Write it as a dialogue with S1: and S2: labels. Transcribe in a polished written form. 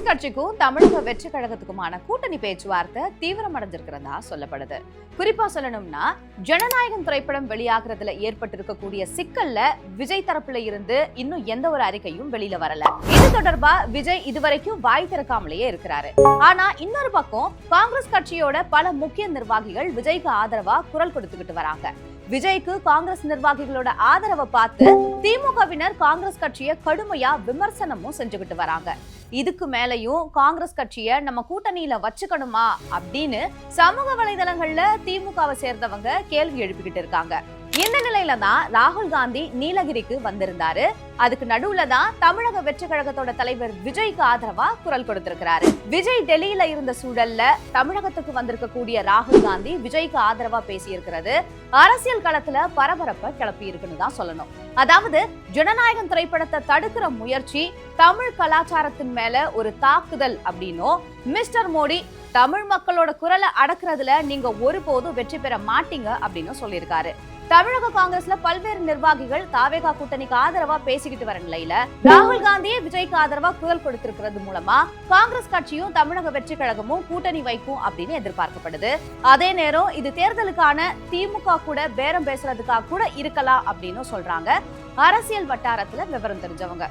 S1: கட்சிக்கும் தமிழக வெற்றி கழகத்துக்குமான கூட்டணி பேச்சுவார்த்தை தீவிரமடைஞ்சிருக்கிறதா சொல்லப்படுது. குறிப்பா சொல்லணும்னா, ஜனநாயகம் திரைப்படம் வெளியாகிறதுல ஏற்பட்டிருக்கக்கூடிய சிக்கல்ல விஜய் தரப்புல இருந்து இன்னும் எந்த ஒரு அறிக்கையும் வெளியில வரல. இது தொடர்பா விஜய் இதுவரைக்கும் வாய் திறக்காமலேயே இருக்கிறாரு. ஆனா இன்னொரு பக்கம் காங்கிரஸ் கட்சியோட பல முக்கிய நிர்வாகிகள் விஜய்க்கு ஆதரவா குரல் கொடுத்துக்கிட்டு வராங்க. விஜய்க்கு காங்கிரஸ் நிர்வாகிகளோட ஆதரவை பார்த்து திமுகவினர் காங்கிரஸ் கட்சியை கடுமையா விமர்சனமும் செஞ்சுக்கிட்டு வராங்க. இதுக்கு மேலையும் காங்கிரஸ் கட்சியை நம்ம கூட்டணியில வச்சுக்கணுமா அப்படின்னு சமூக வலைதளங்கள்ல திமுகவை சேர்ந்தவங்க கேள்வி எழுப்பிக்கிட்டு இருக்காங்க. இந்த நிலையில தான் ராகுல் காந்தி நீலகிரிக்கு வந்திருந்தாரு. அதுக்கு நடுவுல தான் தமிழக வெற்றி கழகத்தோட தலைவர் விஜய்க்கு ஆதரவா குரல் கொடுத்திருக்கிறாரு. விஜய் டெல்லியில இருந்த சூழல்ல தமிழகத்துக்கு வந்திருக்கக்கூடிய ராகுல் காந்தி விஜய்க்கு ஆதரவா பேசியிருக்கிறது அரசியல் களத்துல பரபரப்பை கிளப்பி இருக்குன்னு தான் சொல்லணும். அதாவது ஜனநாயகம் திரைப்படத்தை தடுக்கிற முயற்சி தமிழ் கலாச்சாரத்தின் மேல ஒரு தாக்குதல் அப்படின்னும், மிஸ்டர் மோடி தமிழ் மக்களோட குரலை அடக்குறதுல நீங்க ஒருபோதும் வெற்றி பெற மாட்டீங்க அப்படின்னு சொல்லியிருக்காரு. தமிழக காங்கிரஸ்ல பல்வேறு நிர்வாகிகள் தாவேகா கூட்டணிக்கு ஆதரவா பேசிக்கிட்டு வர நிலையில ராகுல் காந்தியே விஜய்க்கு ஆதரவா குரல் கொடுத்திருக்கிறது மூலமா காங்கிரஸ் கட்சியும் தமிழக வெற்றி கழகமும் கூட்டணி வைக்கும் அப்படின்னு எதிர்பார்க்கப்படுது. அதே நேரம் இது தேர்தலுக்கான திமுக கூட பேரம் பேசுறதுக்காக கூட இருக்கலாம் அப்படின்னு சொல்றாங்க அரசியல் வட்டாரத்துல விவரம் தெரிஞ்சவங்க.